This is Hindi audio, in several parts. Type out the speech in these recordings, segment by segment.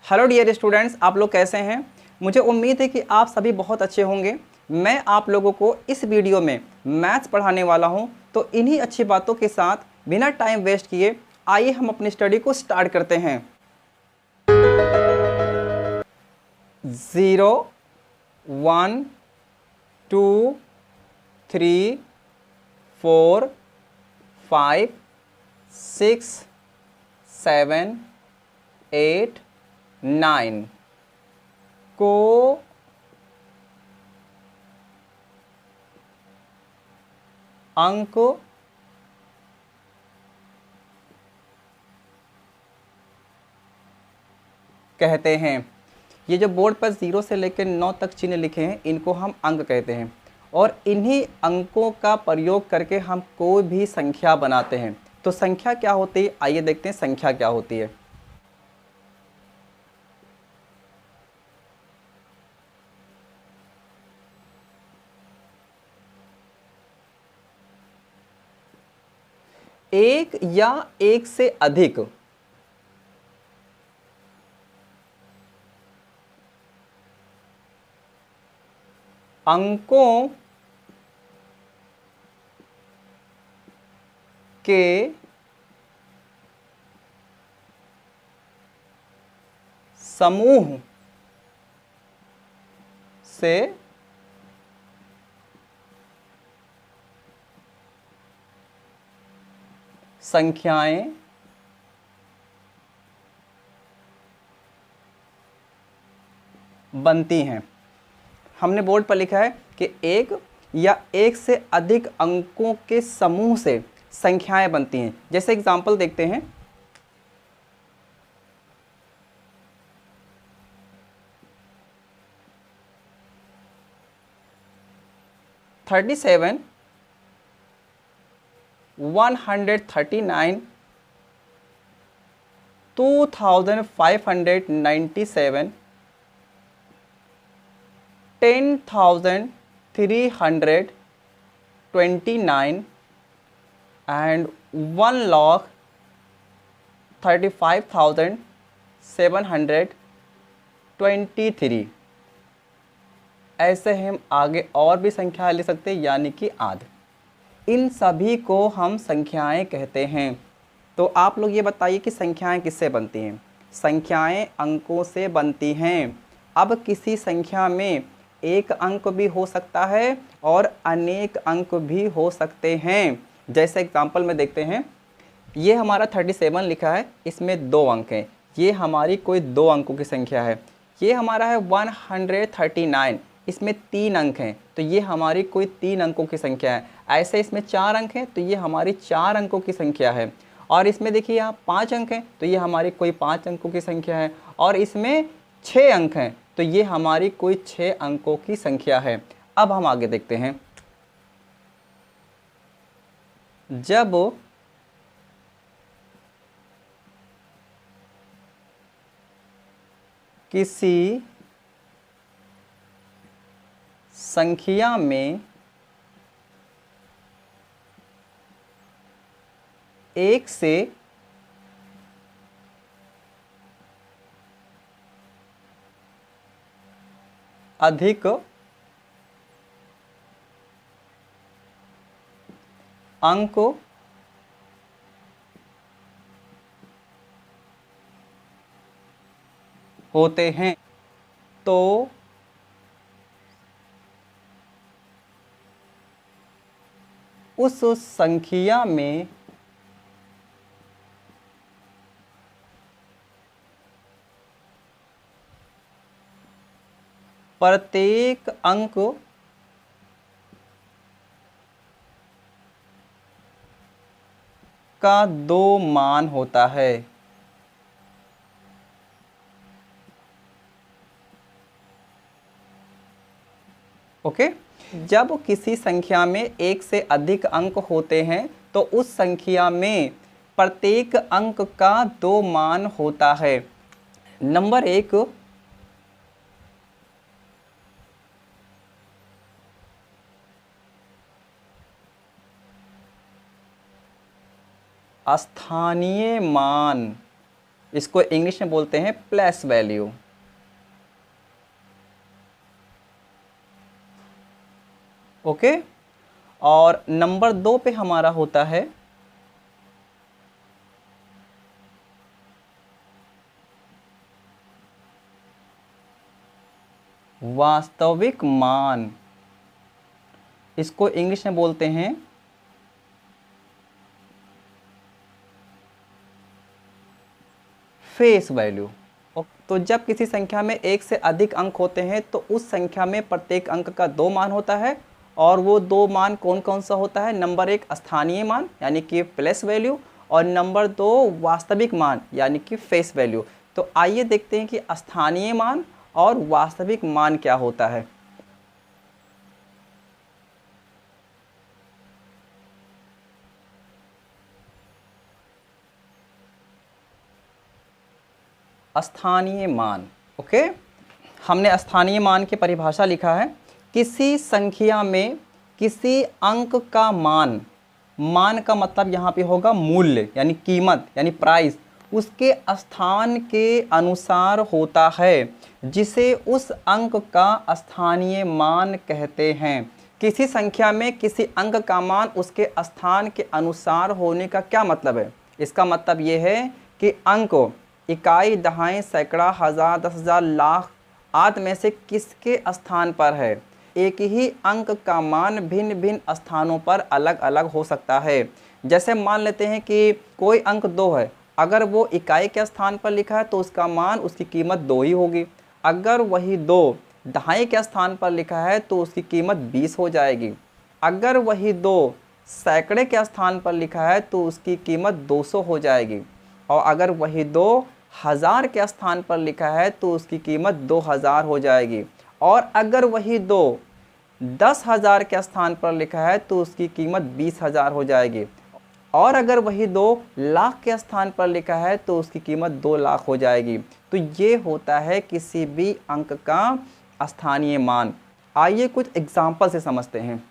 हेलो डियर स्टूडेंट्स, आप लोग कैसे हैं। मुझे उम्मीद है कि आप सभी बहुत अच्छे होंगे। मैं आप लोगों को इस वीडियो में मैथ्स पढ़ाने वाला हूं, तो इन्हीं अच्छी बातों के साथ बिना टाइम वेस्ट किए आइए हम अपनी स्टडी को स्टार्ट करते हैं। 0 1 2 3 4 5 6 7 8 9 को अंक कहते हैं। ये जो बोर्ड पर 0 से लेकर 9 तक चिन्ह लिखे हैं, इनको हम अंक कहते हैं और इन्हीं अंकों का प्रयोग करके हम कोई भी संख्या बनाते हैं। तो संख्या क्या होती है, आइए देखते हैं संख्या क्या होती है। एक या एक से अधिक अंकों के समूह से संख्याएं बनती हैं। हमने बोर्ड पर लिखा है कि एक या एक से अधिक अंकों के समूह से संख्याएं बनती हैं। जैसे एग्जांपल देखते हैं, थर्टी सेवन 139 2597 10,329 and 1,35,723। ऐसे हम आगे और भी संख्या ले सकते हैं, यानी कि आध। इन सभी को हम संख्याएं कहते हैं। तो आप लोग ये बताइए कि संख्याएं किससे बनती हैं। संख्याएं अंकों से बनती हैं। अब किसी संख्या में एक अंक भी हो सकता है और अनेक अंक भी हो सकते हैं। जैसे एग्जांपल में देखते हैं, ये हमारा 37 लिखा है, इसमें 2 अंक हैं, ये हमारी कोई 2 अंकों की संख्या है। ये हमारा है 139, इसमें 3 अंक हैं, तो ये हमारी कोई 3 अंकों की संख्या है। ऐसे इसमें 4 अंक हैं, तो ये हमारी 4 अंकों की संख्या है। और इसमें देखिए यहाँ 5 अंक हैं, तो ये हमारी कोई 5 अंकों की संख्या है। और इसमें 6 अंक हैं, तो ये हमारी कोई 6 अंकों की संख्या है। अब हम आगे देखते हैं। जब किसी संख्या में एक से अधिक अंक होते हैं, तो उस संख्या में प्रत्येक अंक का 2 मान होता है। ओके। जब किसी संख्या में एक से अधिक अंक होते हैं, तो उस संख्या में प्रत्येक अंक का 2 मान होता है। नंबर 1, स्थानीय मान इसको इंग्लिश में बोलते हैं प्लेस वैल्यू। ओके, और नंबर 2 पे हमारा होता है वास्तविक मान। इसको इंग्लिश में बोलते हैं फेस वैल्यू। तो जब किसी संख्या में एक से अधिक अंक होते हैं तो उस संख्या में प्रत्येक अंक का 2 मान होता है, और वो 2 मान कौन कौन सा होता है? नंबर 1 स्थानीय मान यानी कि प्लेस वैल्यू, और नंबर 2 वास्तविक मान यानी कि फेस वैल्यू। तो आइए देखते हैं कि स्थानीय मान और वास्तविक मान क्या होता है। स्थानीय मान। ओके, हमने स्थानीय मान की परिभाषा लिखा है, किसी संख्या में किसी अंक का मान, मान का मतलब यहाँ पे होगा मूल्य यानी कीमत यानी प्राइस, उसके स्थान के अनुसार होता है, जिसे उस अंक का स्थानीय मान कहते हैं। किसी संख्या में किसी अंक का मान उसके स्थान के अनुसार होने का क्या मतलब है? इसका मतलब ये है कि अंक इकाई, दहाई, सैकड़ा, हज़ार, 10,000, लाख आदि में से किसके स्थान पर है। एक ही अंक का मान भिन्न भिन्न स्थानों पर अलग अलग हो सकता है। जैसे मान लेते हैं कि कोई अंक 2 है, अगर वो इकाई के स्थान पर लिखा है तो उसका मान, उसकी कीमत 2 ही होगी। अगर वही 2 दहाई के स्थान पर लिखा है तो उसकी कीमत 20 हो जाएगी। अगर वही 2 सैकड़े के स्थान पर लिखा है तो उसकी कीमत 200 हो जाएगी। और अगर वही 2 हज़ार के स्थान पर लिखा है तो उसकी कीमत 2000 हो जाएगी। और अगर वही 2 10,000 के स्थान पर लिखा है तो उसकी कीमत 20,000 हो जाएगी। और अगर वही 2 लाख के स्थान पर लिखा है तो उसकी कीमत 2 लाख हो जाएगी। तो ये होता है किसी भी अंक का स्थानीय मान। आइए कुछ एग्जाम्पल से समझते हैं।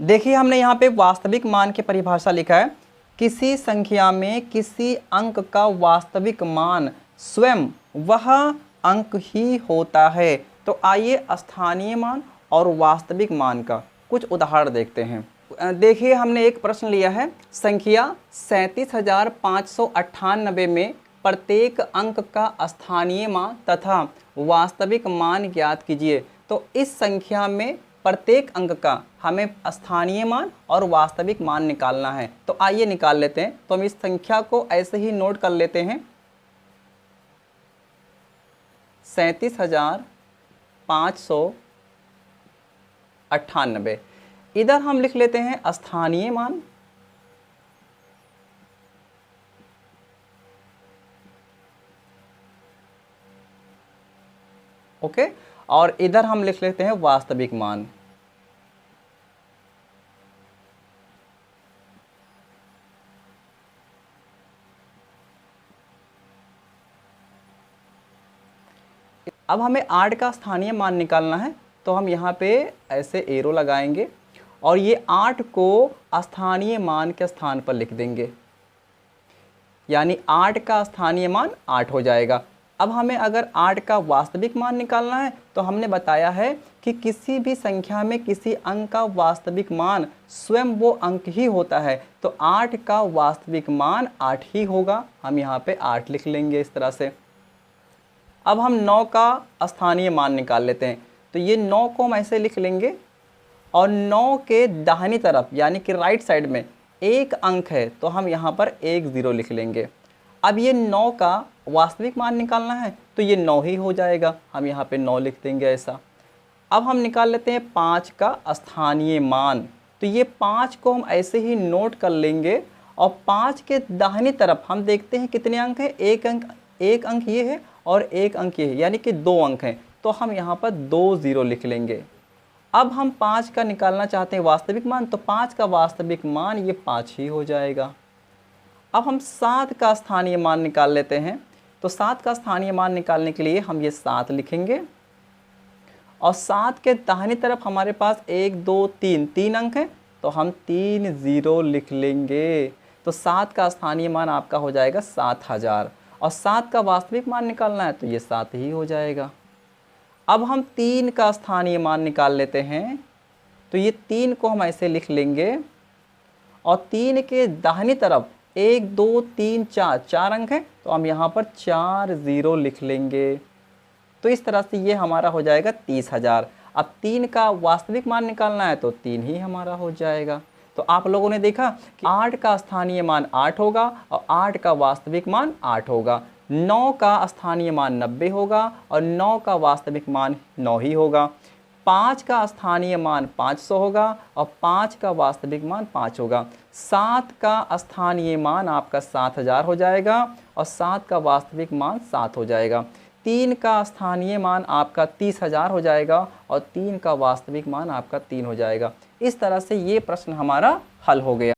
देखिए, हमने यहाँ पे वास्तविक मान की परिभाषा लिखा है, किसी संख्या में किसी अंक का वास्तविक मान स्वयं वह अंक ही होता है। तो आइए स्थानीय मान और वास्तविक मान का कुछ उदाहरण देखते हैं। देखिए, हमने एक प्रश्न लिया है, संख्या 37,598 में प्रत्येक अंक का स्थानीय मान तथा वास्तविक मान ज्ञात कीजिए। तो इस संख्या में प्रत्येक अंक का हमें स्थानीय मान और वास्तविक मान निकालना है। तो आइए निकाल लेते हैं। तो हम इस संख्या को ऐसे ही नोट कर लेते हैं, 37,598। इधर हम लिख लेते हैं स्थानीय मान, ओके, और इधर हम लिख लेते हैं वास्तविक मान। अब हमें 8 का स्थानीय मान निकालना है, तो हम यहाँ पे ऐसे एरो लगाएंगे और ये 8 को स्थानीय मान के स्थान पर लिख देंगे, यानी 8 का स्थानीय मान 8 हो जाएगा। अब हमें अगर 8 का वास्तविक मान निकालना है तो हमने बताया है कि किसी भी संख्या में किसी अंक का वास्तविक मान स्वयं वो अंक ही होता है। तो 8 का वास्तविक मान 8 ही होगा। हम यहाँ पे 8 लिख लेंगे इस तरह से। अब हम 9 का स्थानीय मान निकाल लेते हैं। तो ये 9 को हम ऐसे लिख लेंगे और 9 के दाहिनी तरफ यानी कि राइट साइड में एक अंक है, तो हम यहाँ पर 1 0 लिख लेंगे। अब ये 9 का वास्तविक मान निकालना है तो ये 9 ही हो जाएगा, हम यहाँ पे 9 लिख देंगे ऐसा। अब हम निकाल लेते हैं 5 का स्थानीय मान। तो ये 5 को हम ऐसे ही नोट कर लेंगे और 5 के दाहिनी तरफ हम देखते हैं कितने अंक हैं, एक अंक ये है और एक अंक ये है, यानी कि 2 अंक हैं। तो हम यहाँ पर 2 0 लिख लेंगे। अब हम 5 का निकालना चाहते हैं वास्तविक मान, तो 5 का वास्तविक मान ये 5 ही हो जाएगा। अब हम 7 का स्थानीय मान निकाल लेते हैं। तो 7 का स्थानीय मान निकालने के लिए हम ये 7 लिखेंगे और 7 के दाहिनी तरफ हमारे पास 1 2 3 अंक हैं, तो हम 3 0 लिख लेंगे। तो 7 का स्थानीय मान आपका हो जाएगा 7000। और 7 का वास्तविक मान निकालना है तो ये 7 ही हो जाएगा। अब हम 3 का स्थानीय मान निकाल लेते हैं, तो ये 3 को हम ऐसे लिख लेंगे और 3 के दाहिनी तरफ 1 2 3 4 4 अंक हैं, तो हम यहाँ पर 4 0 लिख लेंगे। तो इस तरह से ये हमारा हो जाएगा 30,000। अब 3 का वास्तविक मान निकालना है तो 3 ही हमारा हो जाएगा। तो आप लोगों ने देखा कि 8 का स्थानीय मान 8 होगा और 8 का वास्तविक मान 8 होगा। 9 का स्थानीय मान 90 होगा और 9 का वास्तविक मान 9 ही होगा। 5 का स्थानीय मान 500 होगा और 5 का वास्तविक मान 5 होगा। 7 का स्थानीय मान आपका 7,000 हो जाएगा और 7 का वास्तविक मान 7 हो जाएगा। 3 का स्थानीय मान आपका 30,000 हो जाएगा और 3 का वास्तविक मान आपका 3 हो जाएगा। इस तरह से ये प्रश्न हमारा हल हो गया।